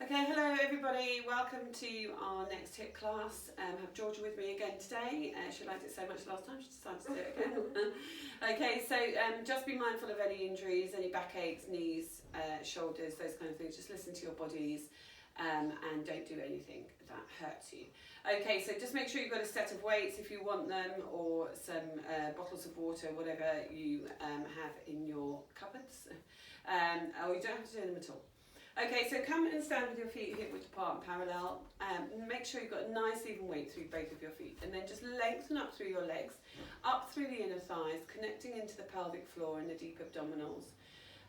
Okay, hello everybody, welcome to our next HIIT class. I have Georgia with me again today. She liked it so much last time, she decided to do it again. Okay, so just be mindful of any injuries, any backaches, knees, shoulders, those kind of things. Just listen to your bodies and don't do anything that hurts you. Okay, so just make sure you've got a set of weights if you want them, or some bottles of water, whatever you have in your cupboards. Or you don't have to do them at all. Okay, so come and stand with your feet hip width apart and parallel. Make sure you've got a nice even weight through both of your feet, and then just lengthen up through your legs, up through the inner thighs, connecting into the pelvic floor and the deep abdominals,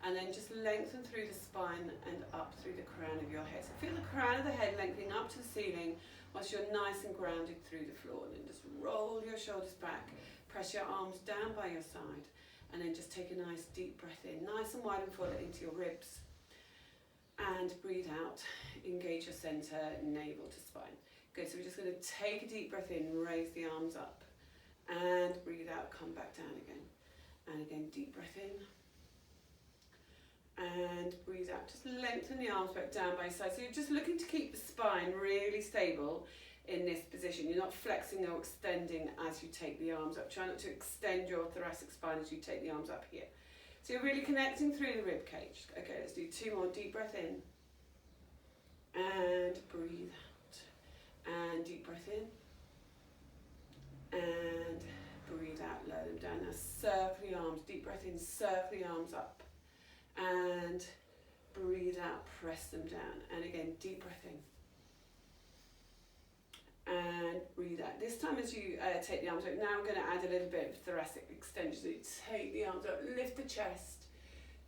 and then just lengthen through the spine and up through the crown of your head. So feel the crown of the head lengthening up to the ceiling whilst you're nice and grounded through the floor, and then just roll your shoulders back, press your arms down by your side, and then just take a nice deep breath in, nice and wide and full into your ribs. And breathe out, engage your centre, navel to spine. Good, so we're just going to take a deep breath in, raise the arms up, and breathe out, come back down again. And again, deep breath in, and breathe out. Just lengthen the arms back down by your side. So you're just looking to keep the spine really stable in this position. You're not flexing or extending as you take the arms up. Try not to extend your thoracic spine as you take the arms up here. So you're really connecting through the rib cage. Okay, let's do two more. Deep breath in. And breathe out. And deep breath in. And breathe out. Lower them down. Now circle the arms. Deep breath in. Circle the arms up. And breathe out. Press them down. And again, deep breath in. And breathe out. This time as you take the arms up, now I'm going to add a little bit of thoracic extension. So you take the arms up, lift the chest,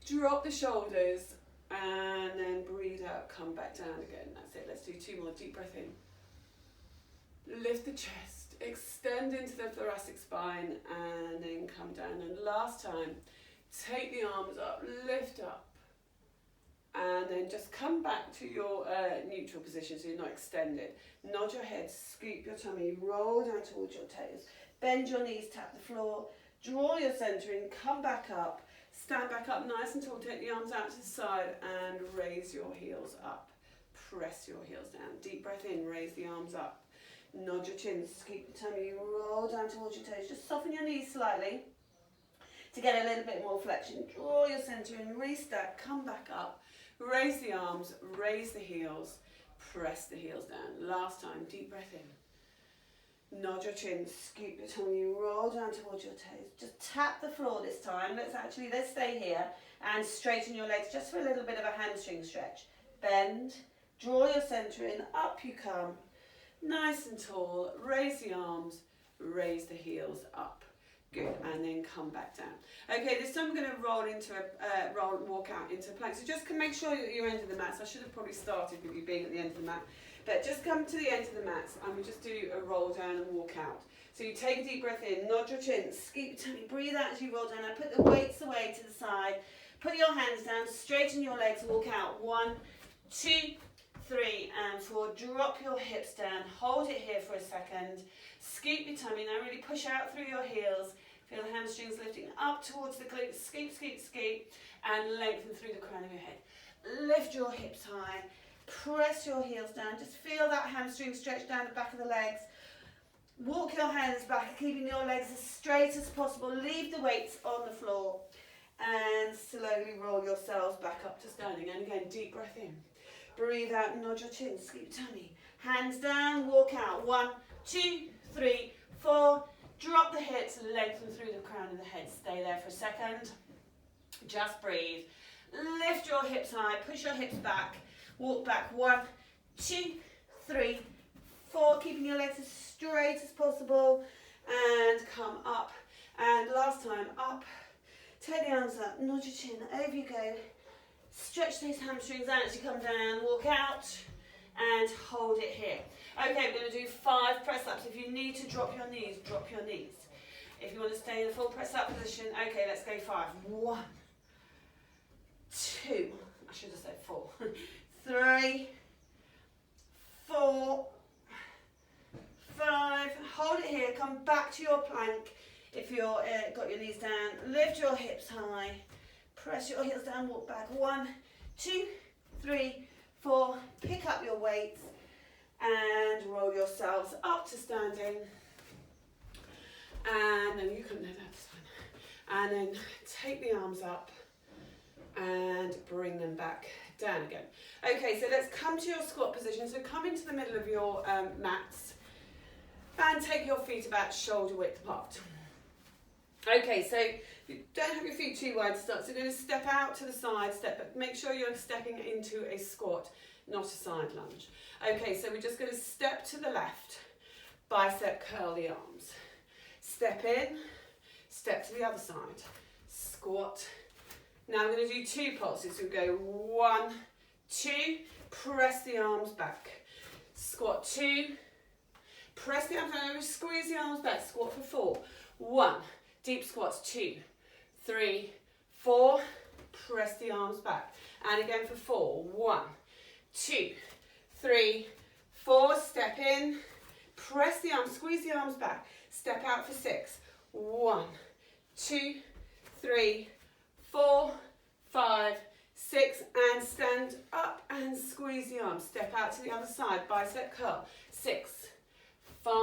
drop the shoulders, and then breathe out, come back down again. That's it. Let's do two more. Deep breath in. Lift the chest, extend into the thoracic spine, and then come down. And last time, take the arms up, lift up, and then just come back to your neutral position so you're not extended. Nod your head, scoop your tummy, roll down towards your toes, bend your knees, tap the floor, draw your centre in, come back up, stand back up nice and tall, take the arms out to the side and raise your heels up. Press your heels down. Deep breath in, raise the arms up, nod your chin, scoop the tummy, roll down towards your toes, just soften your knees slightly to get a little bit more flexion. Draw your centre in, restack, come back up. Raise the arms, raise the heels, press the heels down. Last time, deep breath in. Nod your chin, scoop your tummy, roll down towards your toes. Just tap the floor this time. Let's stay here and straighten your legs just for a little bit of a hamstring stretch. Bend, draw your centre in, up you come. Nice and tall, raise the arms, raise the heels up. Good, and then come back down. Okay, this time we're going to roll into walk out into a plank. So just make sure you're at your end of the mat. So I should have probably started with you being at the end of the mat. But just come to the end of the mat and we just do a roll down and walk out. So you take a deep breath in, nod your chin, scoop your tummy, breathe out as you roll down. Now put the weights away to the side. Put your hands down, straighten your legs, walk out. 1, 2, 3 and 4. Drop your hips down, hold it here for a second. Scoop your tummy, now really push out through your heels. Feel the hamstrings lifting up towards the glutes. Scoop, scoop, scoop, and lengthen through the crown of your head. Lift your hips high, press your heels down. Just feel that hamstring stretch down the back of the legs. Walk your hands back, keeping your legs as straight as possible. Leave the weights on the floor and slowly roll yourselves back up to standing. And again, deep breath in. Breathe out, nod your chin, scoop your tummy. Hands down, walk out. 1, 2, 3, 4. Drop the hips, lengthen through the crown of the head. Stay there for a second. Just breathe. Lift your hips high, push your hips back. Walk back. 1, 2, 3, 4. Keeping your legs as straight as possible. And come up. And last time, up. Take the arms up, nod your chin, over you go. Stretch those hamstrings out as you come down. Walk out. And hold it here. Okay, we're going to do 5 press ups. If you need to drop your knees, drop your knees. If you want to stay in a full press up position, okay, let's go 5. 1, 2, I should have said 4. 3, 4, 5. Hold it here. Come back to your plank. If you've got your knees down, lift your hips high. Press your heels down. Walk back. 1, 2, 3, 4. Pick up your weights and roll yourselves up to standing. And then you can, no, that's fine. And then take the arms up and bring them back down again. Okay, so let's come to your squat position. So come into the middle of your mats and take your feet about shoulder width apart. Okay, so you don't have your feet too wide to start. So you're going to step out to the side, but make sure you're stepping into a squat, not a side lunge. Okay, so we're just going to step to the left, bicep curl the arms. Step in, step to the other side, squat. Now we're going to do 2 pulses. So we go 1, 2, press the arms back. Squat 2, press the arms down, squeeze the arms back, squat for 4. 1, deep squats, 2, 3, 4, press the arms back. And again for 4. 1, 2, 3, 4, step in, press the arms, squeeze the arms back, step out for 6. 1, 2, 3, 4, 5, 6, and stand up and squeeze the arms. Step out to the other side, bicep curl. 6, 5,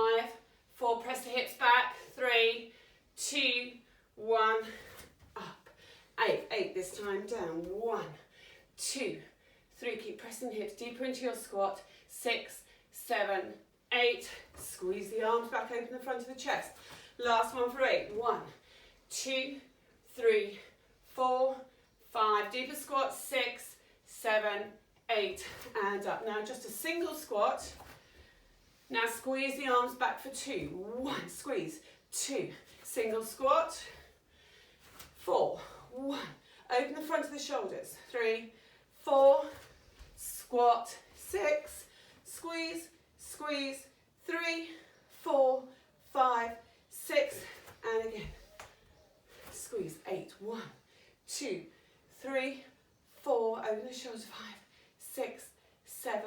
4, press the hips back. 3, 2, 1, up. 8 this time, down. 1, 2, 3, keep pressing the hips deeper into your squat. 6, 7, 8, squeeze the arms back, open the front of the chest. Last one for 8. 1, 2, 3, 4, 5, deeper squat, 6, 7, 8, and up. Now just a single squat. Now squeeze the arms back for 2. 1, squeeze, 2, single squat, 4, 1, open the front of the shoulders, 3, 4, squat, 6, squeeze, squeeze, 3, 4, 5, 6, and again, squeeze, 8, 1, 2, 3, 4, open the shoulders, 5, 6, 7,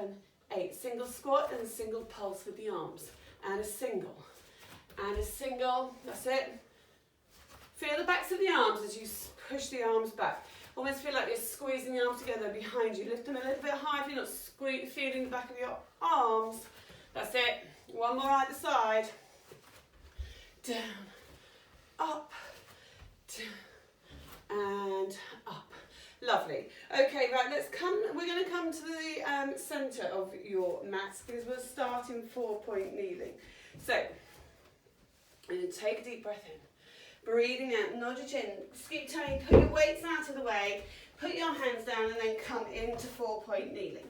8, single squat and a single pulse with the arms, and a single, that's it. Feel the backs of the arms as you push the arms back. Almost feel like you're squeezing the arms together behind you. Lift them a little bit high if you're not feeling the back of your arms. That's it. One more either side. Down, up, down, and up. Lovely. Okay, right, we're going to come to the centre of your mats because we're starting 4-point kneeling. So, I'm going to take a deep breath in. Breathing out, nod your chin, scoop tummy, put your weights out of the way, put your hands down and then come into 4-point kneeling.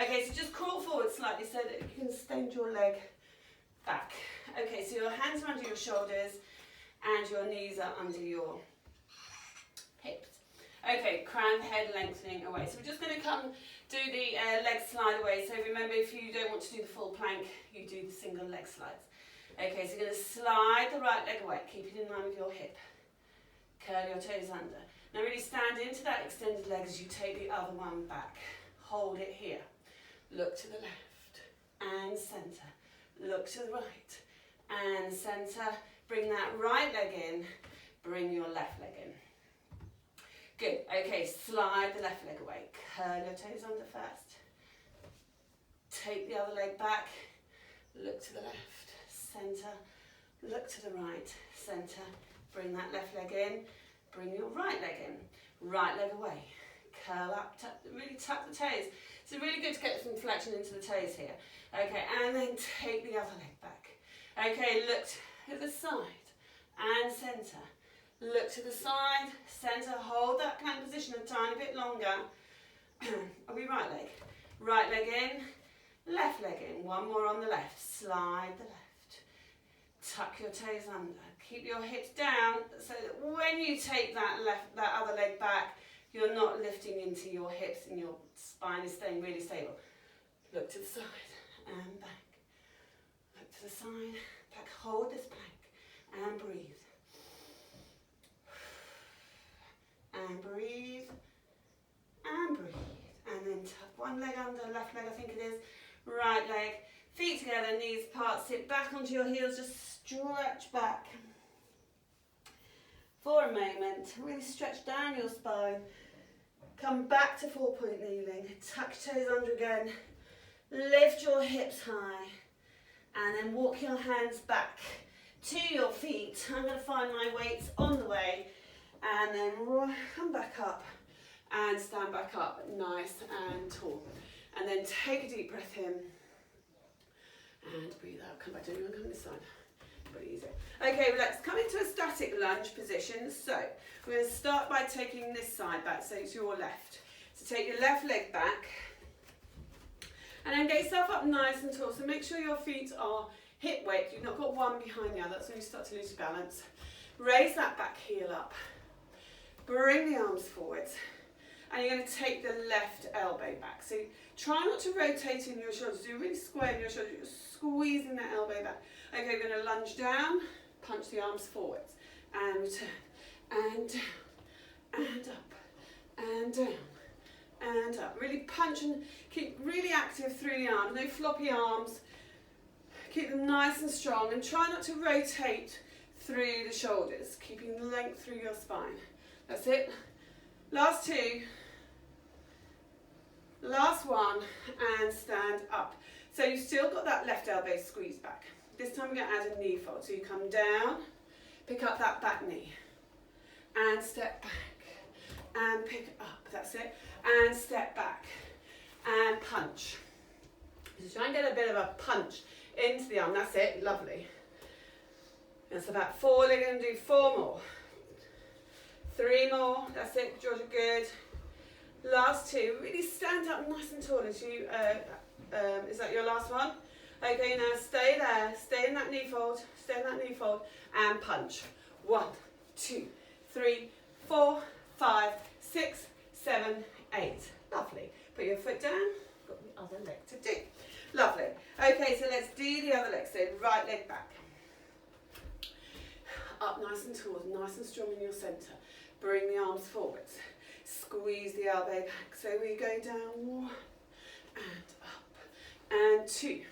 Okay, so just crawl forward slightly so that you can extend your leg back. Okay, so your hands are under your shoulders and your knees are under your hips. Okay, crown head lengthening away. So we're just going to come do the leg slide away. So remember, if you don't want to do the full plank, you do the single leg slides. Okay, so you're going to slide the right leg away, keep it in line with your hip. Curl your toes under. Now really stand into that extended leg as you take the other one back. Hold it here. Look to the left and centre. Look to the right and centre. Bring that right leg in. Bring your left leg in. Good. Okay, slide the left leg away. Curl your toes under first. Take the other leg back. Look to the left. Centre, look to the right, centre, bring that left leg in, bring your right leg in, right leg away, curl up, really tuck the toes. It's really good to get some flexion into the toes here. Okay, and then take the other leg back. Okay, look to the side and centre. Look to the side, centre, hold that plank position a tiny bit longer. Are we right leg in, left leg in, one more on the left, slide the left. Tuck your toes under. Keep your hips down so that when you take that other leg back, you're not lifting into your hips and your spine is staying really stable. Look to the side and back. Look to the side, back. Hold this plank and breathe. And breathe. And breathe. And then tuck one leg under, left leg I think it is, right leg. Feet together, knees apart, sit back onto your heels, just stretch back for a moment. Really stretch down your spine. Come back to 4-point kneeling. Tuck your toes under again. Lift your hips high. And then walk your hands back to your feet. I'm going to find my weights on the way. And then come back up and stand back up, nice and tall. And then take a deep breath in and breathe out. Come back down, you want to come this side. Pretty easy. Okay, well, let's come into a static lunge position. So we're going to start by taking this side back, so it's your left. So take your left leg back and then get yourself up nice and tall. So make sure your feet are hip width. You've not got one behind the other. That's when you start to lose your balance. Raise that back heel up. Bring the arms forwards. And you're going to take the left elbow back. So try not to rotate in your shoulders. You're really squaring your shoulders. You're squeezing that elbow back. Okay, we're going to lunge down, punch the arms forwards, and return, and down, and up, and down, and up. Really punch and keep really active through the arms. No floppy arms. Keep them nice and strong, and try not to rotate through the shoulders, keeping length through your spine. That's it. Last two. Last one, and stand up. So you've still got that left elbow squeezed back. This time we're going to add a knee fold. So you come down, pick up that back knee, and step back, and pick up. That's it. And step back, and punch. So try and get a bit of a punch into the arm. That's it. Lovely. That's about 4. We're going to do 4 more. 3 more. That's it, Georgia. Good. Last 2. Really stand up nice and tall as you. Is that your last one? Okay, now stay there. Stay in that knee fold. Stay in that knee fold and punch. 1, 2, 3, 4, 5, 6, 7, 8. Lovely. Put your foot down. Got the other leg to do. Lovely. Okay, so let's do the other leg. So right leg back. Up nice and tall, nice and strong in your centre. Bring the arms forwards. Squeeze the elbow back. So we go down 1 and up and 2.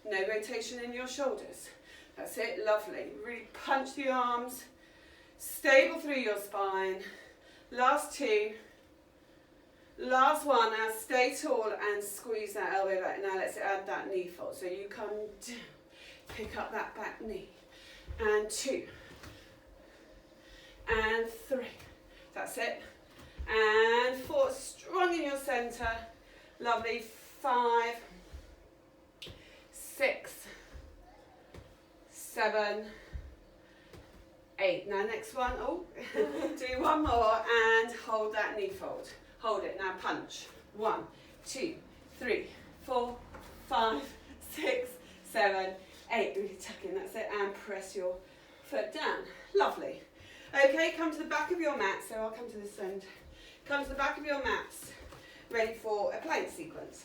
No rotation in your shoulders. That's it, lovely. Really punch the arms. Stable through your spine. Last 2. Last 1. Now stay tall and squeeze that elbow back. Now let's add that knee fold. So you come down, pick up that back knee. And 2. And 3. That's it. And 4. Strong in your centre. Lovely. 5. 6, 7, 8. Now next one, do 1 more and hold that knee fold. Hold it, now punch. 1, 2, 3, 4, 5, 6, 7, 8. Really tuck in, that's it, and press your foot down. Lovely. Okay, come to the back of your mat, so I'll come to this end. Come to the back of your mats, ready for a plank sequence.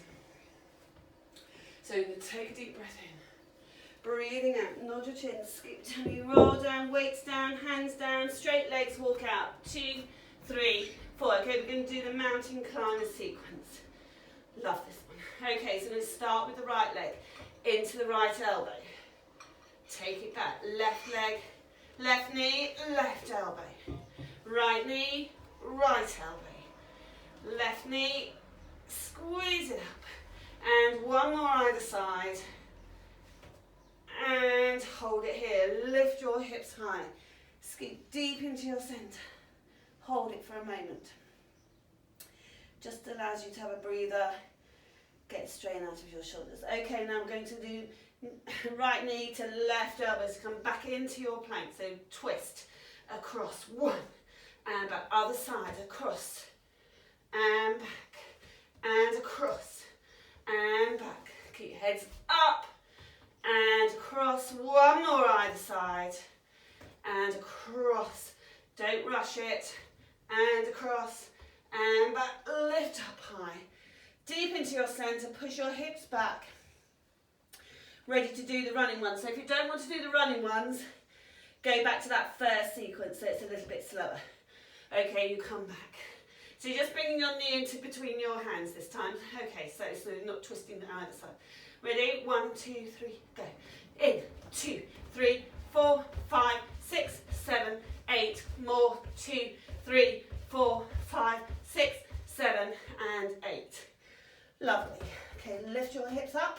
So you're going to take a deep breath in, breathing out, nod your chin, scoop tummy, roll down, weights down, hands down, straight legs, walk out, 2, 3, 4. Okay, we're going to do the mountain climber sequence. Love this one. Okay, so we're going to start with the right leg, into the right elbow. Take it back, left leg, left knee, left elbow. Right knee, right elbow. Left knee, squeeze it up. And 1 more either side. And hold it here. Lift your hips high. Scoop deep into your centre. Hold it for a moment. Just allows you to have a breather. Get strain out of your shoulders. Okay, now I'm going to do right knee to left elbow. So come back into your plank. So twist across. 1. And back. Other side. Across. And back. And across. And back. Keep your heads up and across. 1 more either side and across. Don't rush it. And across and back. Lift up high. Deep into your centre. Push your hips back. Ready to do the running ones. So if you don't want to do the running ones, go back to that first sequence so it's a little bit slower. Okay, you come back. So you're just bringing your knee into between your hands this time. Okay, so you're not twisting either side. Ready? 1, 2, 3, go. In, 2, 3, 4, 5, 6, 7, 8. More. 2, 3, 4, 5, 6, 7 and 8. Lovely. Okay, lift your hips up,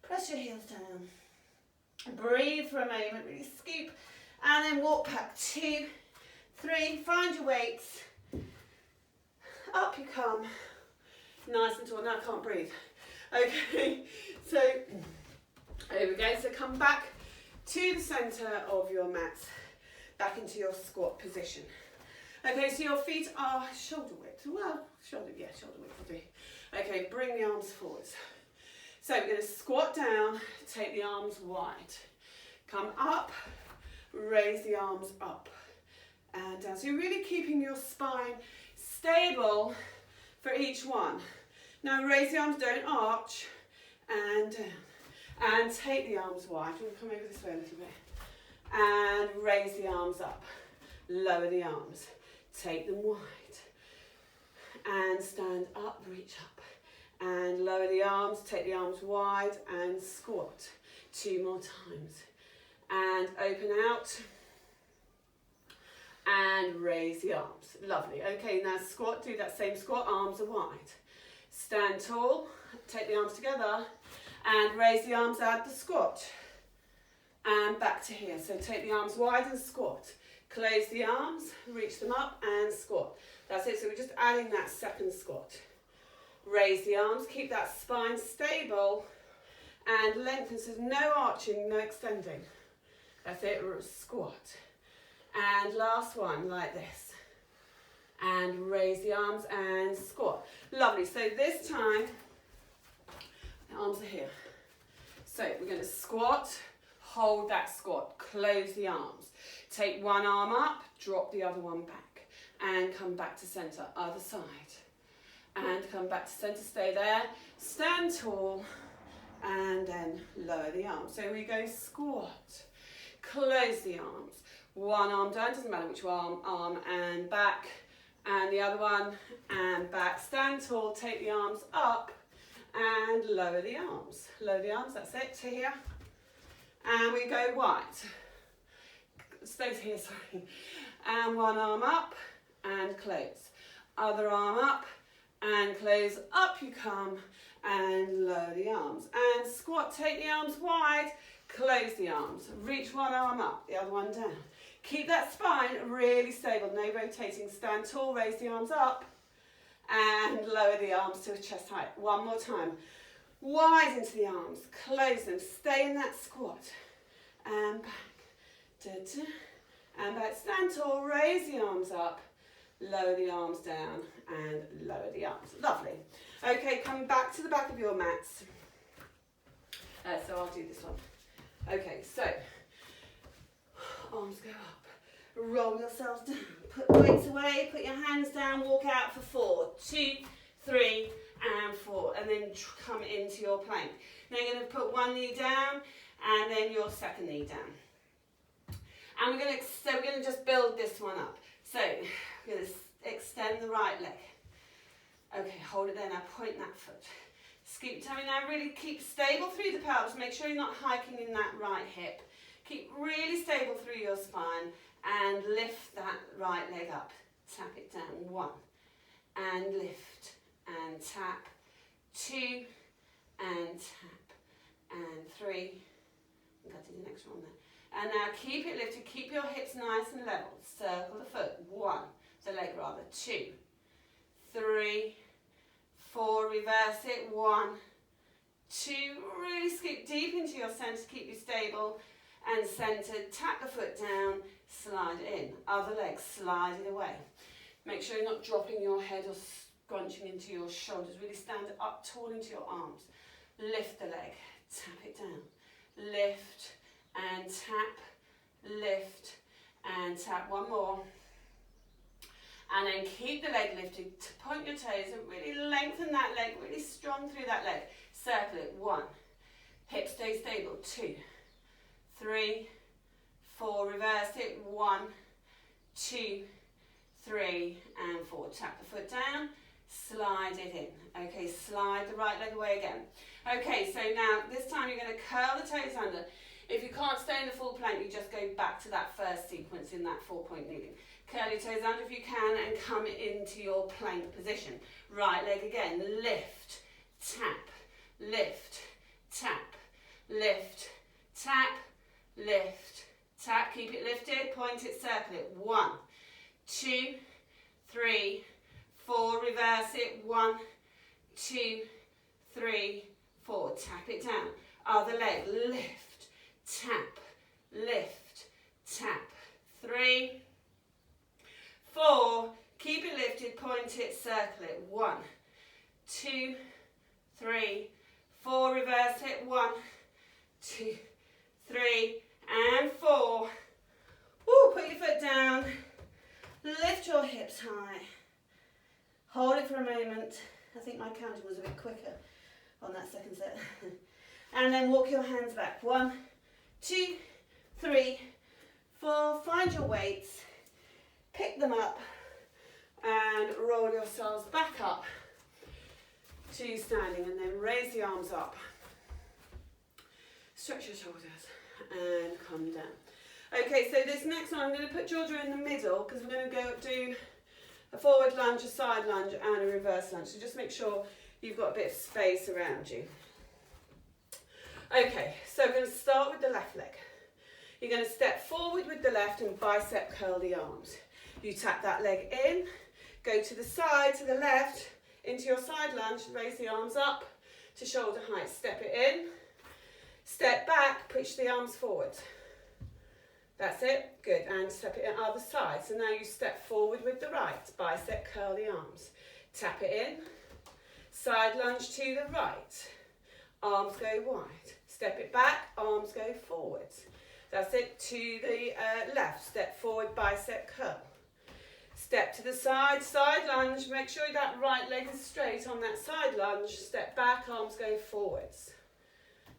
press your heels down. Breathe for a moment, really scoop, and then walk back. 2, 3, find your weights. Up you come. Nice and tall. Now I can't breathe. Okay, so there we go. So come back to the centre of your mat, back into your squat position. Okay, so your feet are shoulder width. Well, shoulder width will do. Okay, bring the arms forwards. So we're going to squat down, take the arms wide. Come up, raise the arms up and down. So you're really keeping your spine stable for each one. Now raise the arms, don't arch, and down. And take the arms wide. We'll come over this way a little bit. And raise the arms up. Lower the arms. Take them wide. And stand up, reach up. And lower the arms, take the arms wide and squat. 2 more times. And open out. And raise the arms. Lovely. Okay, now squat, do that same squat, arms are wide. Stand tall, take the arms together and raise the arms out the squat. And back to here. So take the arms wide and squat. Close the arms, reach them up and squat. That's it, so we're just adding that second squat. Raise the arms, keep that spine stable and lengthen, so there's no arching, no extending. That's it, squat. And last one, like this. And raise the arms and squat. Lovely, so this time, the arms are here. So we're going to squat, hold that squat, close the arms. Take one arm up, drop the other one back. And come back to centre, other side. And come back to centre, stay there. Stand tall, and then lower the arms. So we go squat, close the arms. One arm down, doesn't matter which arm, and back. And the other one, and back. Stand tall, take the arms up, and lower the arms. Lower the arms, that's it, to here. And we go wide. Stay here, sorry. And one arm up, and close. Other arm up, and close. Up you come, and lower the arms. And squat, take the arms wide, close the arms. Reach one arm up, the other one down. Keep that spine really stable, no rotating. Stand tall, raise the arms up, and lower the arms to chest height. One more time. Wide into the arms, close them, stay in that squat, and back. Da-da. And back, stand tall, raise the arms up, lower the arms down, and lower the arms. Lovely. Okay, come back to the back of your mats. So I'll do this one. Okay, so arms go up, roll yourselves down, put the weights away, put your hands down, walk out for 4, 2, 3, and 4, and then come into your plank. Now you're going to put one knee down, and then your second knee down. And we're going to just build this one up. So we're going to extend the right leg. Okay, hold it there now, point that foot. Scoop your tummy now, really keep stable through the pelvis. Make sure you're not hiking in that right hip. Keep really stable through your spine and lift that right leg up. Tap it down. 1. And lift and tap. 2 and tap. And 3. I think I did an extra one there. And now keep it lifted. Keep your hips nice and level. Circle the foot. 1. The leg rather. 2. 3. 4. Reverse it. 1. 2. Really scoop deep into your centre to keep you stable. And centred, tap the foot down, slide it in. Other leg, slide it away. Make sure you're not dropping your head or scrunching into your shoulders. Really stand up tall into your arms. Lift the leg, tap it down. Lift and tap, lift and tap. One more. And then keep the leg lifted, point your toes and really lengthen that leg, really strong through that leg. Circle it. 1. Hips stay stable. 2. 3, 4, reverse it. 1, 2, 3, and 4. Tap the foot down, slide it in. Okay, slide the right leg away again. Okay, so now this time you're going to curl the toes under. If you can't stay in the full plank, you just go back to that first sequence in that 4-point kneeling. Curl your toes under if you can and come into your plank position. Right leg again, lift, tap, lift, tap, lift, tap, lift, tap. Keep it lifted, point it, circle it. 1, 2, 3, 4. Reverse it. 1, 2, 3, 4. Tap it down. Other leg, lift, tap, lift, tap. 3, 4. Keep it lifted, point it, circle it. 1, 2, 3, 4. Reverse it. 1, 2, 3, and 4. Woo, put your foot down. Lift your hips high. Hold it for a moment. I think my counting was a bit quicker on that second set. And then walk your hands back. 1, 2, 3, 4. Find your weights. Pick them up and roll yourselves back up to standing, and then raise the arms up. Stretch your shoulders and come down. Okay, so this next one, I'm going to put Georgia in the middle because we're going to go do a forward lunge, a side lunge and a reverse lunge. So just make sure you've got a bit of space around you. Okay, so we're going to start with the left leg. You're going to step forward with the left and bicep curl the arms. You tap that leg in, go to the side, to the left, into your side lunge, raise the arms up to shoulder height. Step it in, step back, push the arms forward. That's it, good, and step it in other side. So now you step forward with the right, bicep curl the arms. Tap it in, side lunge to the right, arms go wide. Step it back, arms go forward. That's it, to the left, step forward, bicep curl. Step to the side, side lunge, make sure that right leg is straight on that side lunge. Step back, arms go forwards.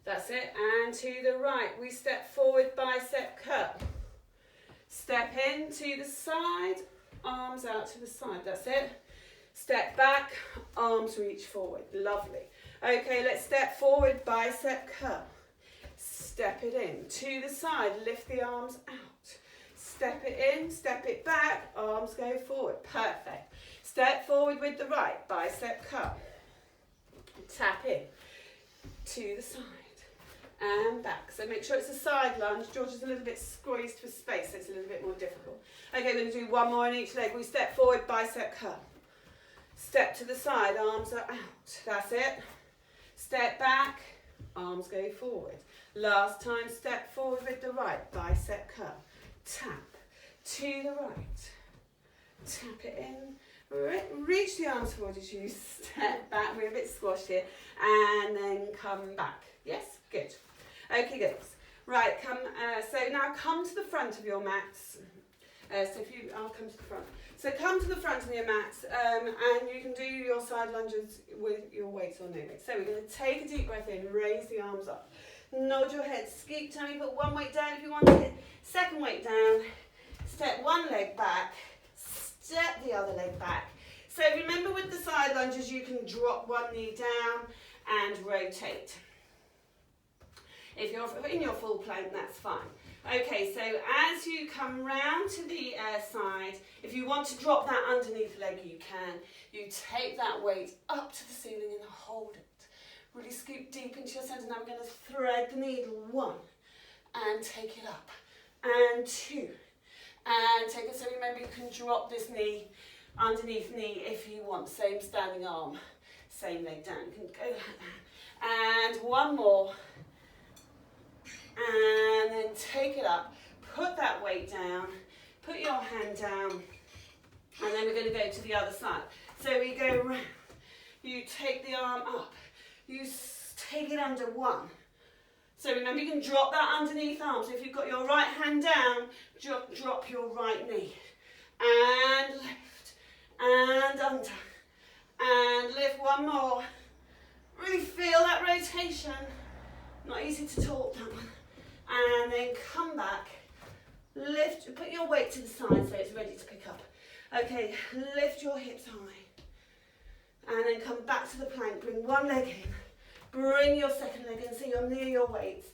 That's it, and to the right, we step forward, bicep curl. Step in to the side, arms out to the side, that's it. Step back, arms reach forward, lovely. Okay, let's step forward, bicep curl. Step it in, to the side, lift the arms out. Step it in, step it back, arms go forward, perfect. Step forward with the right, bicep curl. Tap in, to the side and back. So make sure it's a side lunge. Georgia's a little bit squeezed for space, so it's a little bit more difficult. Okay, we're going to do one more on each leg. We step forward, bicep curl. Step to the side, arms are out. That's it. Step back, arms go forward. Last time, step forward with the right, bicep curl. Tap to the right. Tap it in. Reach the arms forward as you step back. We're a bit squashed here. And then come back. Yes? Good. Okay, good. Right, so now come to the front of your mats. I'll come to the front. So come to the front of your mats and you can do your side lunges with your weights or no weights. So we're going to take a deep breath in, raise the arms up. Nod your head, scoop tummy, put one weight down if you want it, second weight down, step one leg back, step the other leg back. So remember with the side lunges you can drop one knee down and rotate. If you're in your full plank, that's fine. Okay, so as you come round to the side, if you want to drop that underneath leg, you can. You take that weight up to the ceiling and hold it. Really scoop deep into your centre. Now we're going to thread the needle. 1, and take it up. And 2, and take it. So remember you can drop this knee, underneath knee if you want. Same standing arm, same leg down. You can go like that. And one more. And then take it up. Put that weight down. Put your hand down. And then we're going to go to the other side. So we go round. You take the arm up. You take it under 1. So remember you can drop that underneath arm. So if you've got your right hand down, drop your right knee. And lift. And under. And lift one more. Really feel that rotation. Not easy to talk, that one. And then come back. Lift. Put your weight to the side so it's ready to pick up. Okay, lift your hips high. And then come back to the plank. Bring one leg in. Bring your second leg in so you're near your weights.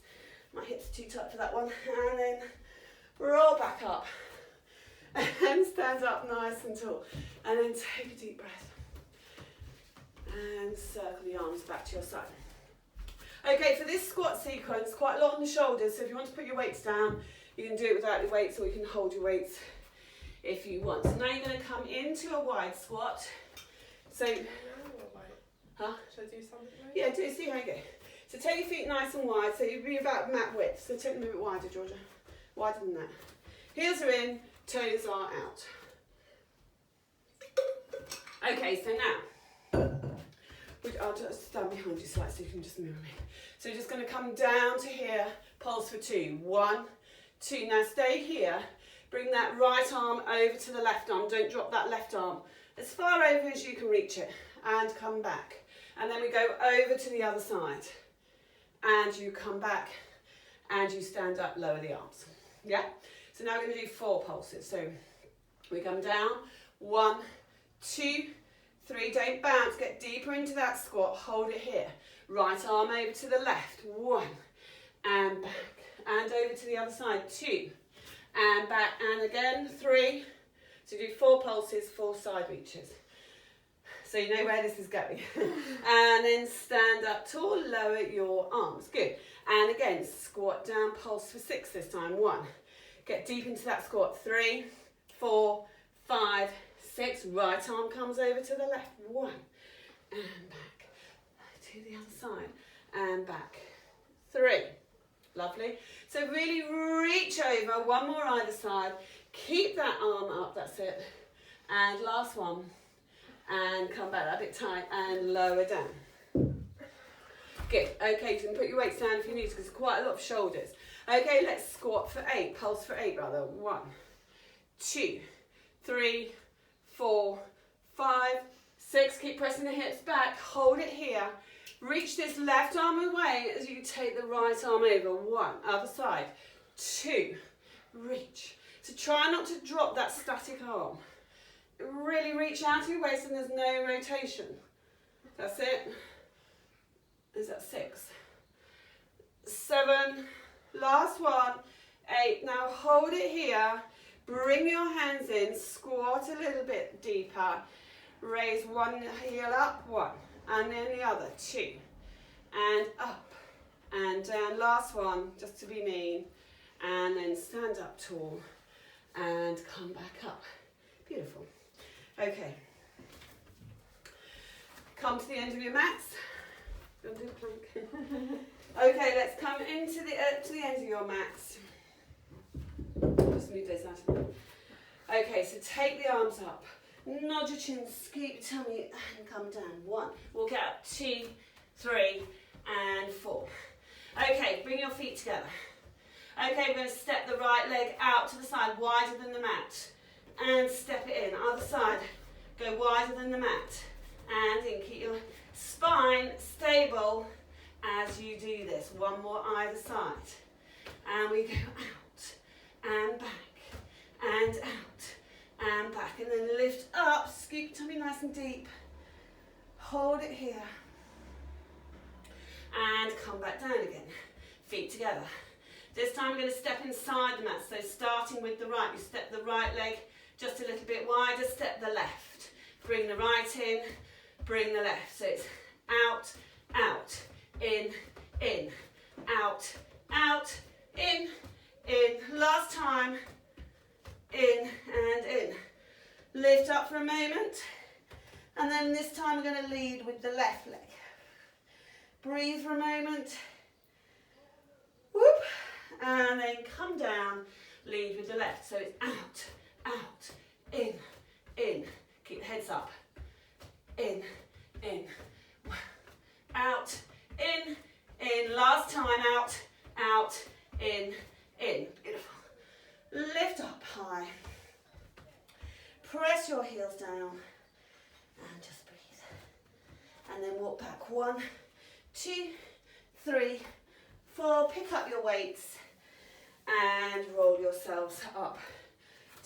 My hips are too tight for that one. And then roll back up. and stand up nice and tall. And then take a deep breath. And circle the arms back to your side. Okay, for this squat sequence, quite a lot on the shoulders, so if you want to put your weights down, you can do it without your weights, or you can hold your weights if you want. So now you're going to come into a wide squat. So, huh? Should I do something? Yeah, see how you go. So take your feet nice and wide, so you'll be about mat width. So take them a bit wider, Georgia. Wider than that. Heels are in, toes are out. Okay, so now, I'll just stand behind you slightly so you can just mirror me. So you're just going to come down to here, pulse for 2. 1, 2. Now stay here. Bring that right arm over to the left arm. Don't drop that left arm. As far over as you can reach it. And come back. And then we go over to the other side. And you come back. And you stand up, lower the arms. Yeah? So now we're going to do 4 pulses. So we come down. 1, 2, 3. Don't bounce. Get deeper into that squat. Hold it here. Right arm over to the left. 1. And back. And over to the other side. 2. And back. And again. 3. So do 4 pulses, 4 side reaches. So you know where this is going. And then stand up tall. Lower your arms. Good. And again, squat down. Pulse for 6 this time. 1. Get deep into that squat. 3, 4, 5, 6. Right arm comes over to the left. 1. And back. To the other side. And back. 3. Lovely. So really reach over. 1 more either side. Keep that arm up. That's it. And last one. And come back. A bit tight. And lower down. Good. Okay, you can put your weights down if you need to because it's quite a lot of shoulders. Okay, let's squat for 8. Pulse for 8 rather. 1, 2, 3, 4, 5, 6. Keep pressing the hips back. Hold it here. Reach this left arm away as you take the right arm over. 1. Other side. 2. Reach. So try not to drop that static arm. Really reach out to your waist and there's no rotation. That's it. Is that 6? 7. Last one. 8. Now hold it here. Bring your hands in. Squat a little bit deeper. Raise one heel up. 1. And then the other. 2. And up. And down. Last one. Just to be mean. And then stand up tall. And come back up. Beautiful. Okay. Come to the end of your mats. Okay, let's come into to the end of your mats. Just move those out. Okay, so take the arms up. Nod your chin, scoop your tummy, and come down. 1. Walk out. 2, 3, and 4. Okay, bring your feet together. Okay, we're going to step the right leg out to the side, wider than the mat. And step it in. Other side. Go wider than the mat. And in. Keep your spine stable as you do this. 1 more either side. And we go out. And back. And out. And back. And then lift up. Scoop your tummy nice and deep. Hold it here. And come back down again. Feet together. This time we're going to step inside the mat. So starting with the right, you step the right leg just a little bit wider, step the left. Bring the right in, bring the left. So it's out, out, in, out, out, in. Last time, in and in. Lift up for a moment. And then this time we're going to lead with the left leg. Breathe for a moment. Whoop. And then come down, lead with the left. So it's out, out, in. Keep the heads up. In. Out, in. Last time, out, in. Beautiful. Lift up high. Press your heels down. And just breathe. And then walk back. 1, 2, 3, 4. Pick up your weights. And roll yourselves up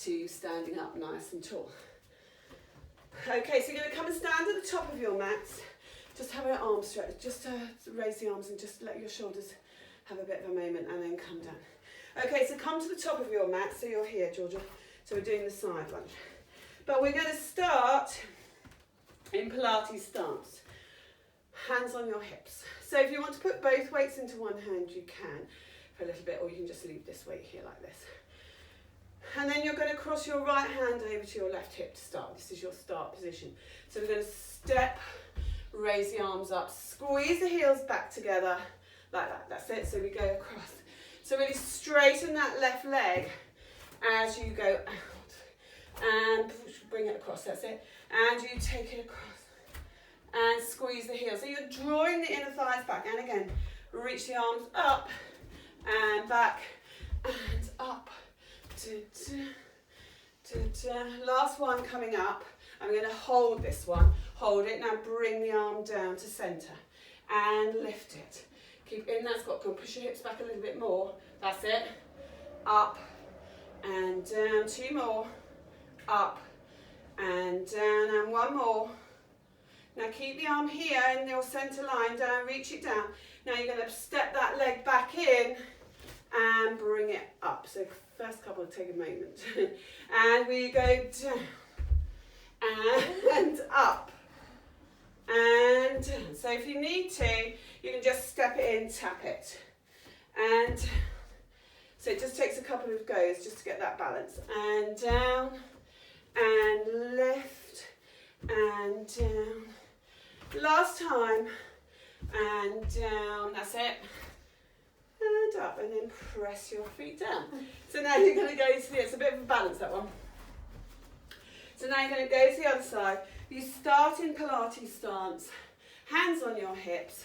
to standing up nice and tall. Okay, so you're going to come and stand at the top of your mats. Just have an arm stretch, just raise the arms and just let your shoulders have a bit of a moment and then come down. Okay, so come to the top of your mat, so you're here, Georgia. So we're doing the side lunge. But we're going to start in Pilates stance. Hands on your hips. So if you want to put both weights into one hand, you can for a little bit, or you can just leave this weight here like this. And then you're going to cross your right hand over to your left hip to start. This is your start position. So we're going to step, raise the arms up, squeeze the heels back together like that. That's it. So we go across. So really straighten that left leg as you go out and bring it across. That's it. And you take it across and squeeze the heels. So you're drawing the inner thighs back. And again, reach the arms up and back and up. Last one coming up. I'm going to hold this one. Hold it. Now bring the arm down to centre and lift it. Keep in that squat. Go and push your hips back a little bit more. That's it. Up and down. 2 more. Up and down. And 1 more. Now keep the arm here in your centre line. Down. Reach it down. Now you're going to step that leg back in and bring it up. So first couple take a moment. And we go down and up and down. So if you need to, you can just step it in, tap it. And so it just takes a couple of goes just to get that balance. And down and lift and down. Last time and down. That's it. And up, and then press your feet down. So now you're going to go to it's a bit of a balance, that one. So now you're going to go to the other side. You start in Pilates stance, hands on your hips,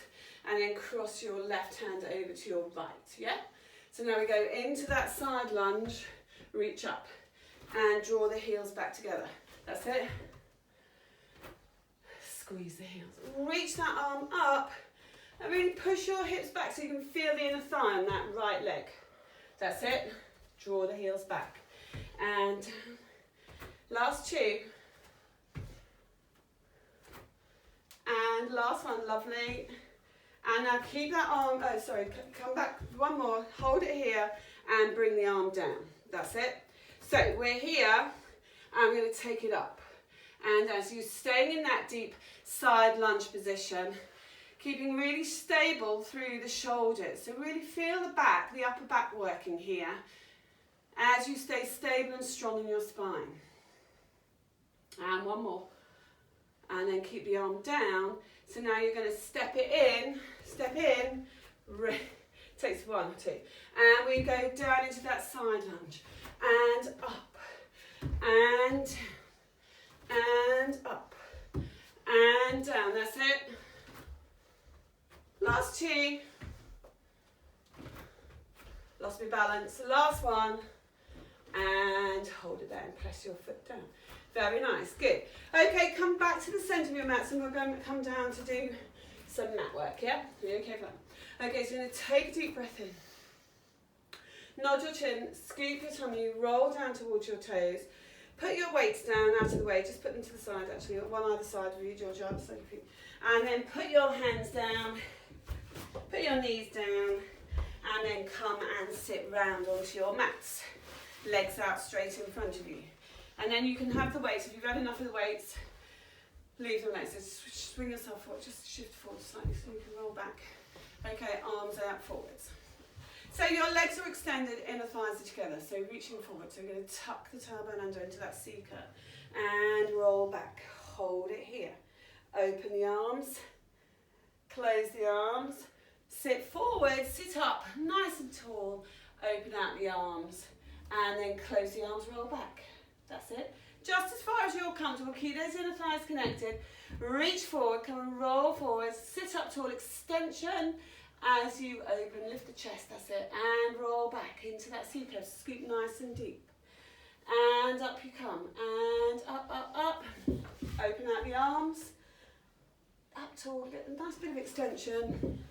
and then cross your left hand over to your right, yeah? So now we go into that side lunge, reach up, and draw the heels back together. That's it. Squeeze the heels. Reach that arm up, and really push your hips back so you can feel the inner thigh on that right leg. That's it. Draw the heels back. And last 2. And last one, lovely. And now keep that arm, come back 1 more. Hold it here and bring the arm down. That's it. So we're here. I'm going to take it up. And as you're staying in that deep side lunge position, keeping really stable through the shoulders. So really feel the back, the upper back working here as you stay stable and strong in your spine. And 1 more. And then keep the arm down. So now you're going to step in, takes 1 or 2. And we go down into that side lunge. And up. And up. And down. That's it. Last 2. Lost my balance. Last one. And hold it there and press your foot down. Very nice. Good. Okay, come back to the centre of your mats and we're going to come down to do some mat work, yeah? Are you okay for that? Okay, so you're going to take a deep breath in. Nod your chin, scoop your tummy, roll down towards your toes. Put your weights down out of the way. Just put them to the side, actually, one either side of you, Georgia. And then put your hands down. Put your knees down and then come and sit round onto your mats. Legs out straight in front of you. And then you can have the weights. If you've had enough of the weights, leave them there. So swing yourself forward, just shift forward slightly so you can roll back. Okay, arms out forwards. So your legs are extended, inner thighs are together. So reaching forward. So we're going to tuck the tailbone under into that C curve. And roll back. Hold it here. Open the arms. Close the arms. Sit forward, sit up, nice and tall. Open out the arms. And then close the arms, roll back. That's it. Just as far as you're comfortable, keep those inner thighs connected. Reach forward, come and roll forward. Sit up tall, extension. As you open, lift the chest, that's it. And roll back into that C curve. Scoop nice and deep. And up you come. And up, up, up. Open out the arms. Up tall, get a nice bit of extension.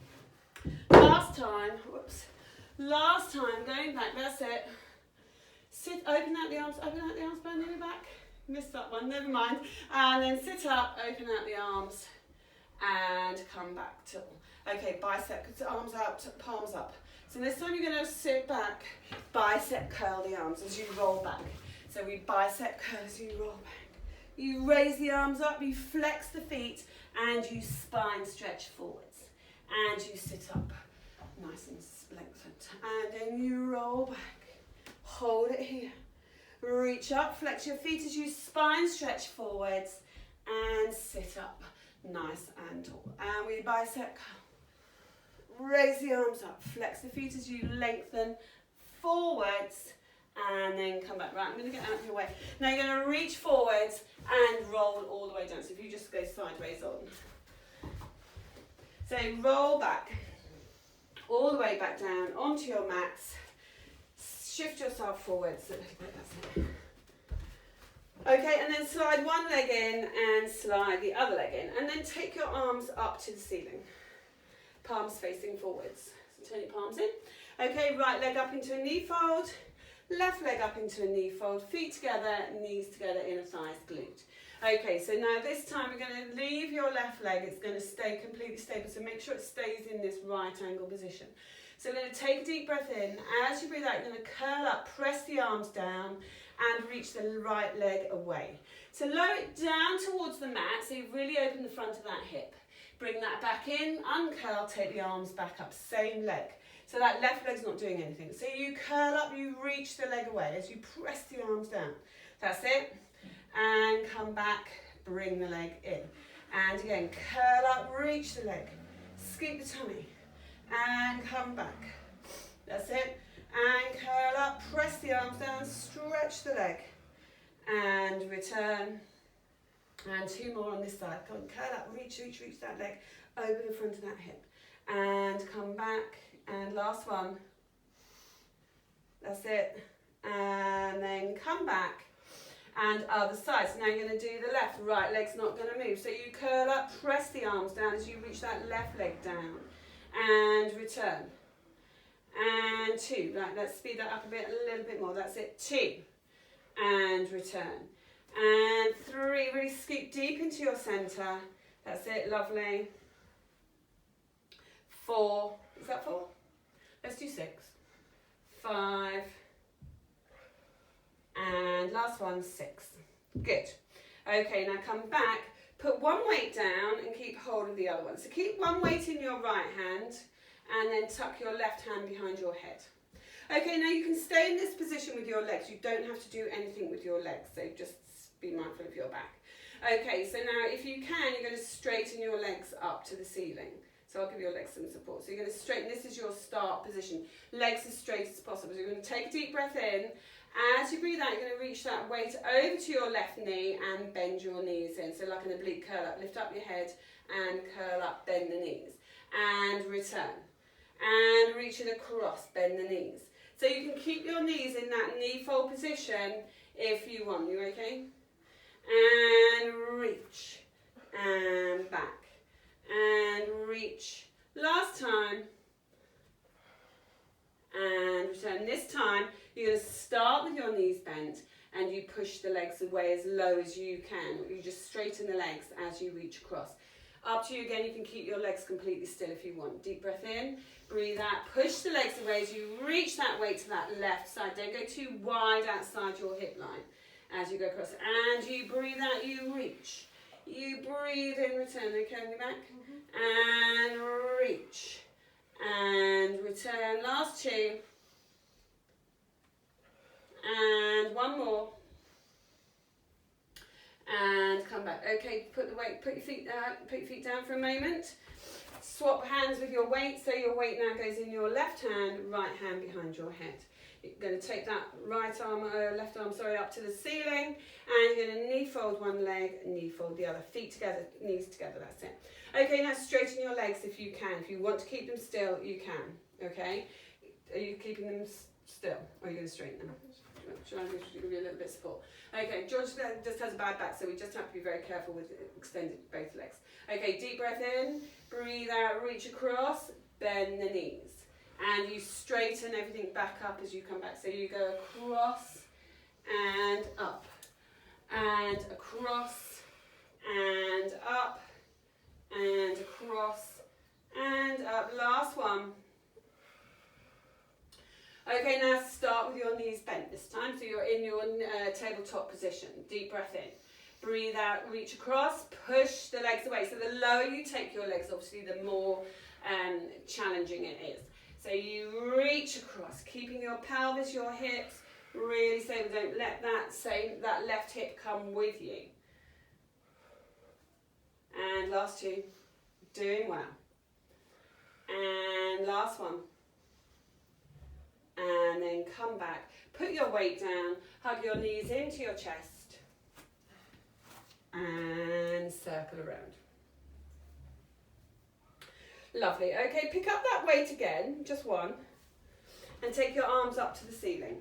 Last time, going back, that's it. Sit, open out the arms, bend your back. Missed that one, never mind. And then sit up, open out the arms, and come back tall. Okay, bicep, arms out, palms up. So this time you're going to sit back, bicep curl the arms as you roll back. So we bicep curls, you roll back. You raise the arms up, you flex the feet, and you spine stretch forwards. And you sit up, nice and lengthened. And then you roll back. Hold it here. Reach up, flex your feet as you spine stretch forwards. And sit up, nice and tall. And we bicep curl. Raise the arms up, flex the feet as you lengthen forwards. And then come back. Right, I'm going to get out of your way. Now you're going to reach forwards and roll all the way down. So if you just go sideways on. So roll back, all the way back down onto your mats. Shift yourself forwards a little bit, that's it. Okay, and then slide one leg in and slide the other leg in. And then take your arms up to the ceiling. Palms facing forwards. So turn your palms in. Okay, right leg up into a knee fold. Left leg up into a knee fold, feet together, knees together, inner thighs, glute. Okay, so now this time we're going to leave your left leg, it's going to stay completely stable, so make sure it stays in this right angle position. So we're going to take a deep breath in. As you breathe out, you're going to curl up, press the arms down, and reach the right leg away. So lower it down towards the mat, so you really open the front of that hip. Bring that back in, uncurl, take the arms back up, same leg. So that left leg's not doing anything. So you curl up, you reach the leg away as you press the arms down. That's it. And come back, bring the leg in. And again, curl up, reach the leg. Scoop the tummy. And come back. That's it. And curl up, press the arms down, stretch the leg. And return. And two more on this side. Come on, curl up, reach that leg. Open the front of that hip. And come back. And last one. That's it. And then come back. And other side. So now you're going to do the left. Right leg's not going to move. So you curl up, press the arms down as you reach that left leg down. And return. And two. Right, let's speed that up a little bit more. That's it. Two. And return. And three. Really scoop deep into your centre. That's it. Lovely. Four. Is that four? Let's do 6, 5, and last one, 6. Good. Okay, now come back, put one weight down and keep hold of the other one. So keep one weight in your right hand and then tuck your left hand behind your head. Okay, now you can stay in this position with your legs. You don't have to do anything with your legs, so just be mindful of your back. Okay, so now if you can, you're going to straighten your legs up to the ceiling. So I'll give your legs some support. So you're going to straighten, this is your start position. Legs as straight as possible. So you're going to take a deep breath in. As you breathe out, you're going to reach that weight over to your left knee and bend your knees in. So like an oblique curl up, lift up your head and curl up, bend the knees. And return. And reach it across, bend the knees. So you can keep your knees in that knee fold position if you want. You okay? And reach. And back. And reach. Last time. And return. This time, you're going to start with your knees bent and you push the legs away as low as you can. You just straighten the legs as you reach across. Up to you again, you can keep your legs completely still if you want. Deep breath in, breathe out, push the legs away as you reach that weight to that left side. Don't go too wide outside your hip line as you go across. And you breathe out, you reach. You breathe in, return, okay, on your back. And reach. And return, last two. And one more. And come back. Okay, put your feet down for a moment. Swap hands with your weight. So your weight now goes in your left hand, right hand behind your head. You're going to take that left arm, up to the ceiling, and you're going to knee fold one leg, knee fold the other. Feet together, knees together, that's it. Okay, now straighten your legs if you can. If you want to keep them still, you can. Okay? Are you keeping them still, or are you going to straighten them? Should I give you a little bit of support? Okay, George just has a bad back, so we just have to be very careful with extending both legs. Okay, deep breath in, breathe out, reach across, bend the knees. And you straighten everything back up as you come back. So you go across and up, and across and up, and across and up. Last one. Okay, now start start with your knees bent this time, so you're in your tabletop position. Deep breath in. Breathe out, reach across, push the legs away. So the lower you take your legs, obviously, the more challenging it is. So you reach across, keeping your pelvis, your hips really stable. Don't let that left hip come with you. And last two, doing well. And last one. And then come back. Put your weight down, hug your knees into your chest. And circle around. Lovely. Okay, pick up that weight again, just one. And take your arms up to the ceiling.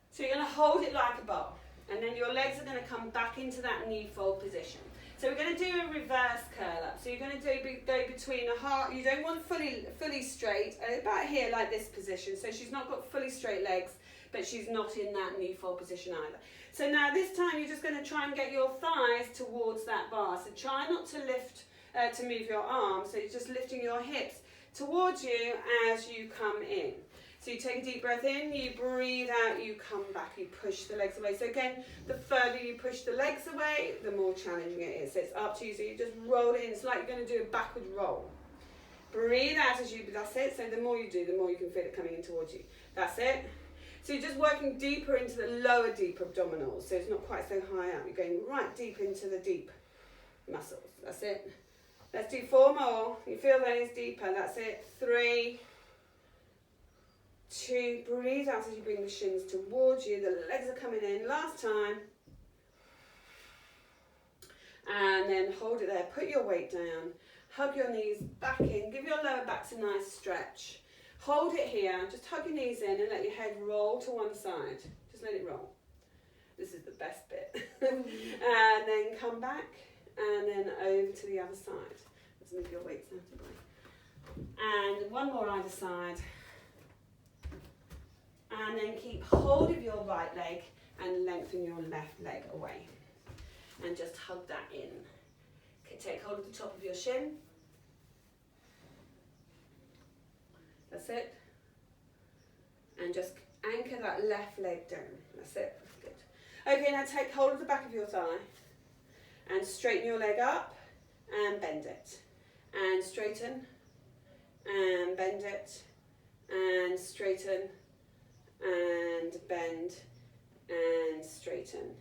So you're going to hold it like a bar. And then your legs are going to come back into that knee fold position. So we're going to do a reverse curl up. So you're going to go between a heart. You don't want fully straight, about here like this position. So she's not got fully straight legs, but she's not in that knee fold position either. So now this time you're just going to try and get your thighs towards that bar. So try not to lift, to move your arms. So you're just lifting your hips towards you as you come in. So you take a deep breath in, you breathe out, you come back, you push the legs away. So again, the further you push the legs away, the more challenging it is. So it's up to you. So you just roll it in. It's like you're going to do a backward roll. Breathe out as you, that's it. So the more you do, the more you can feel it coming in towards you. That's it. So you're just working deeper into the lower deep abdominals. So it's not quite so high up. You're going right deep into the deep muscles. That's it. Let's do 4 more. You feel those deeper. That's it. 3, 2, breathe out as you bring the shins towards you. The legs are coming in. Last time. And then hold it there. Put your weight down. Hug your knees back in. Give your lower backs a nice stretch. Hold it here. Just hug your knees in and let your head roll to one side. Just let it roll. This is the best bit. And then come back and then over to the other side. Let's move your weights out of the way. And one more either side. And then keep hold of your right leg and lengthen your left leg away. And just hug that in. Okay, take hold of the top of your shin. That's it. And just anchor that left leg down. That's it. Good. Okay, now take hold of the back of your thigh. And straighten your leg up. And bend it. And straighten. And bend it. And straighten. And bend. And straighten.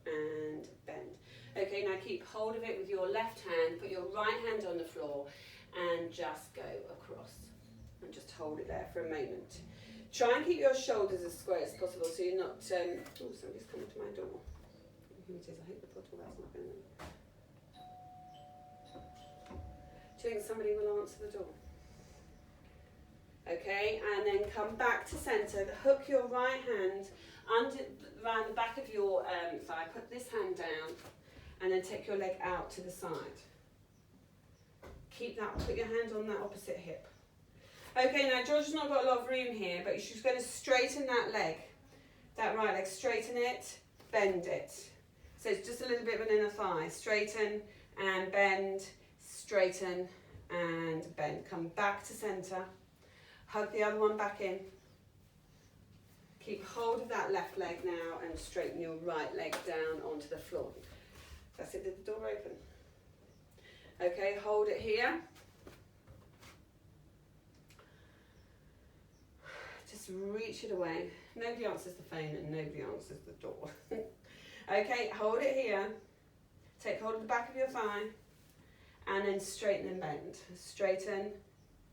And bend. Okay, now keep hold of it with your left hand. Put your right hand on the floor. And just go across. And just hold it there for a moment. Try and keep your shoulders as square as possible so you're not... oh, somebody's coming to my door. Who it is? I hope the bottle that's not going to... Do you think somebody will answer the door? Okay, and then come back to centre. Hook your right hand around the back of your thigh. Put this hand down and then take your leg out to the side. Keep that, put your hand on that opposite hip. Okay, now George's not got a lot of room here, but she's going to straighten that leg, that right leg. Straighten it, bend it. So it's just a little bit of an inner thigh. Straighten and bend, straighten and bend. Come back to centre. Hug the other one back in. Keep hold of that left leg now and straighten your right leg down onto the floor. That's it, did the door open? Okay, hold it here. Just reach it away. Nobody answers the phone and nobody answers the door. Okay, hold it here. Take hold of the back of your thigh and then straighten and bend. Straighten,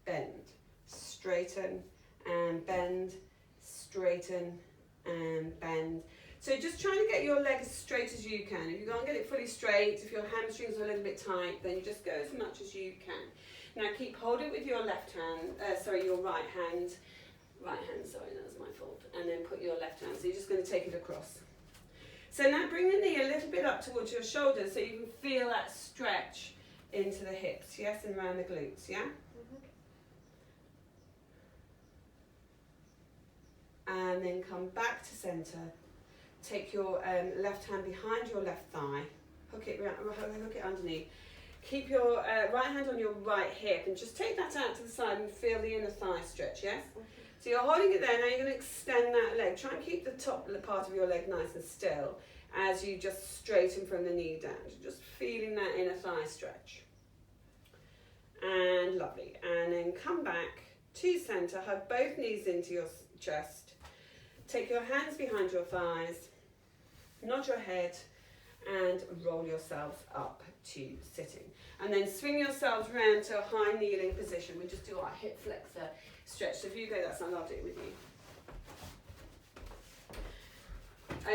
bend. Straighten and bend. Straighten and bend. So just trying to get your leg as straight as you can. If you can't get it fully straight, if your hamstrings are a little bit tight, then you just go as much as you can. Now keep holding with your left hand, your right hand. Right hand, sorry, that was my fault. And then put your left hand. So you're just going to take it across. So now bring the knee a little bit up towards your shoulders so you can feel that stretch into the hips, yes, and around the glutes, yeah? And then come back to centre. Take your left hand behind your left thigh. Hook it underneath. Keep your right hand on your right hip and just take that out to the side and feel the inner thigh stretch, yes? So you're holding it there, now you're going to extend that leg. Try and keep the top part of your leg nice and still as you just straighten from the knee down. Just feeling that inner thigh stretch. And lovely. And then come back to centre, hug both knees into your chest. Take your hands behind your thighs, nod your head, and roll yourselves up to sitting. And then swing yourselves round to a high kneeling position. We just do our hip flexor stretch. So if you go that side, I'll do it with you.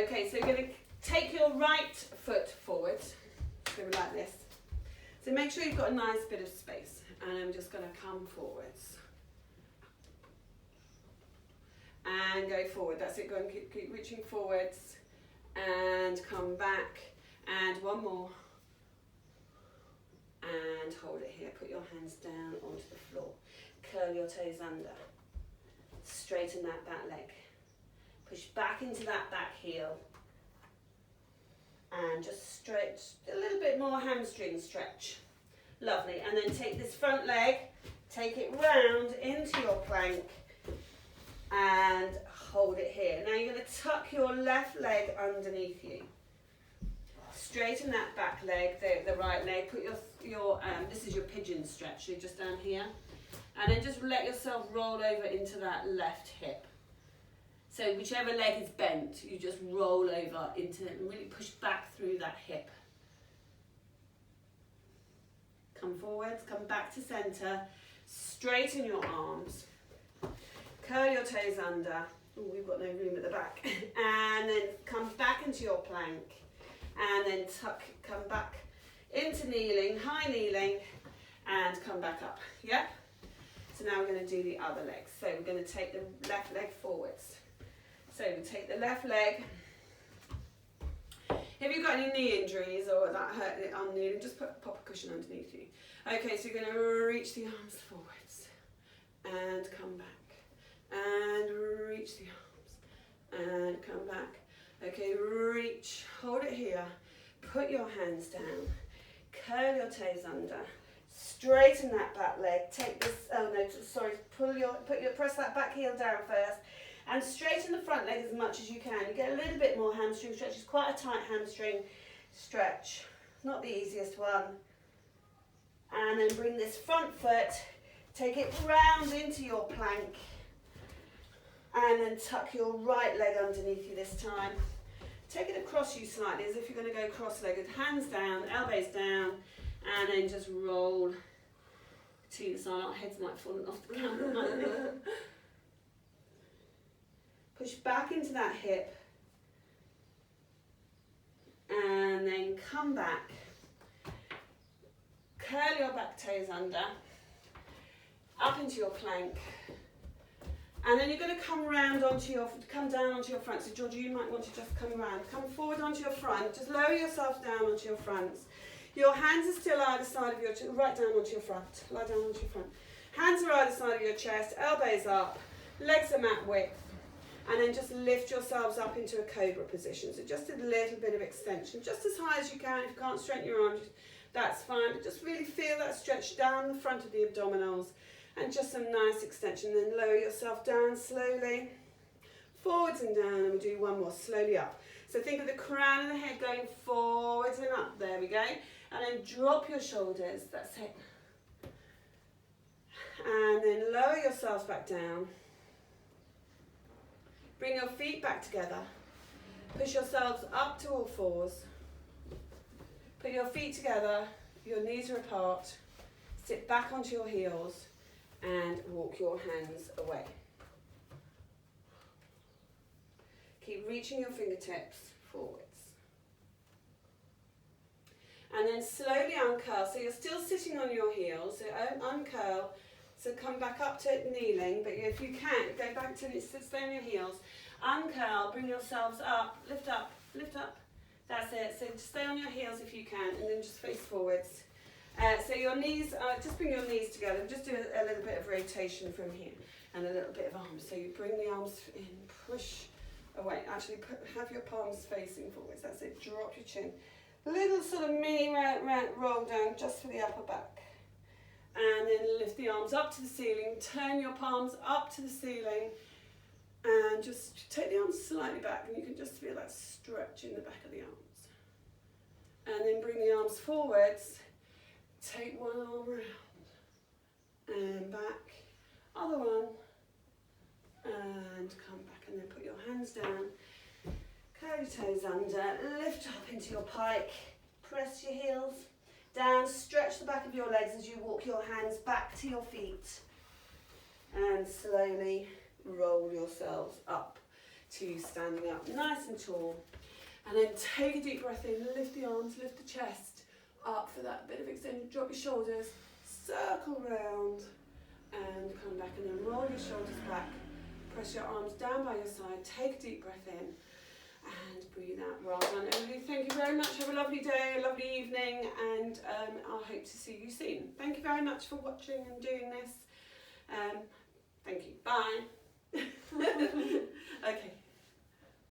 Okay, so you're going to take your right foot forward, so like this. So make sure you've got a nice bit of space. And I'm just going to come forwards. And go forward. That's it. Go and keep reaching forwards. And come back. And one more. And hold it here. Put your hands down onto the floor. Curl your toes under. Straighten that back leg. Push back into that back heel. And just stretch a little bit more hamstring stretch. Lovely. And then take this front leg, take it round into your plank and hold it here. Now you're going to tuck your left leg underneath you. Straighten that back leg, the right leg. Put your this is your pigeon stretch, so just down here. And then just let yourself roll over into that left hip. So whichever leg is bent, you just roll over into it and really push back through that hip. Come forwards, come back to centre, straighten your arms, curl your toes under. Ooh, we've got no room at the back. And then come back into your plank. And then come back into kneeling, high kneeling, and come back up. Yep? So now we're going to do the other leg. So we're going to take the left leg forwards. So we take the left leg. If you've got any knee injuries or that hurt on kneeling, just pop a cushion underneath you. Okay, so you're going to reach the arms forwards and come back. And reach the arms and come back. Okay, reach, hold it here. Put your hands down. Curl your toes under. Straighten that back leg. Take this, press that back heel down first. And straighten the front leg as much as you can. You get a little bit more hamstring stretch. It's quite a tight hamstring stretch. Not the easiest one. And then bring this front foot, take it round into your plank. And then tuck your right leg underneath you this time. Take it across you slightly as if you're going to go cross-legged. Hands down, elbows down, and then just roll to the side. Our heads might fall off the camera. Push back into that hip. And then come back. Curl your back toes under. Up into your plank. And then you're going to come down onto your front. So Georgia, you might want to just come round. Come forward onto your front. Just lower yourself down onto your fronts. Your hands are still either side of your chest. Right down onto your front. Lie down onto your front. Hands are either side of your chest. Elbows up. Legs are mat width. And then just lift yourselves up into a cobra position. So just a little bit of extension. Just as high as you can. If you can't straighten your arms, that's fine. But just really feel that stretch down the front of the abdominals. And just some nice extension. Then lower yourself down slowly. Forwards and down. And we'll do one more. Slowly up. So think of the crown of the head going forwards and up. There we go. And then drop your shoulders. That's it. And then lower yourselves back down. Bring your feet back together. Push yourselves up to all fours. Put your feet together. Your knees are apart. Sit back onto your heels. And walk your hands away. Keep reaching your fingertips forwards. And then slowly uncurl. So you're still sitting on your heels. So uncurl. So come back up to kneeling. But if you can, go back to stay on your heels. Uncurl. Bring yourselves up. Lift up. Lift up. That's it. So just stay on your heels if you can. And then just face forwards. So your knees, just bring your knees together. Just do a little bit of rotation from here and a little bit of arms. So you bring the arms in, push away. Actually, have your palms facing forwards. That's it. Drop your chin. A little sort of mini roll down just for the upper back. And then lift the the arms up to the ceiling, turn your palms up to the ceiling, and just take the arms slightly back, and you can just feel that stretch in the back of the arms. And then bring the arms forwards, take one arm round, and back, other one, and come back, and then put your hands down, curl your toes under, lift up into your pike, press your heels down, stretch the back of your legs as you walk your hands back to your feet, and slowly roll yourselves up to standing up nice and tall. And then take a deep breath in, lift the arms, lift the chest up for that bit of extension, drop your shoulders, circle round, and come back, and then roll your shoulders back, press your arms down by your side, take a deep breath in, and breathe out. Well done, everybody. Thank you very much. Have a lovely day, a lovely evening, and I hope to see you soon. Thank you very much for watching and doing this. Thank you. Bye. Okay.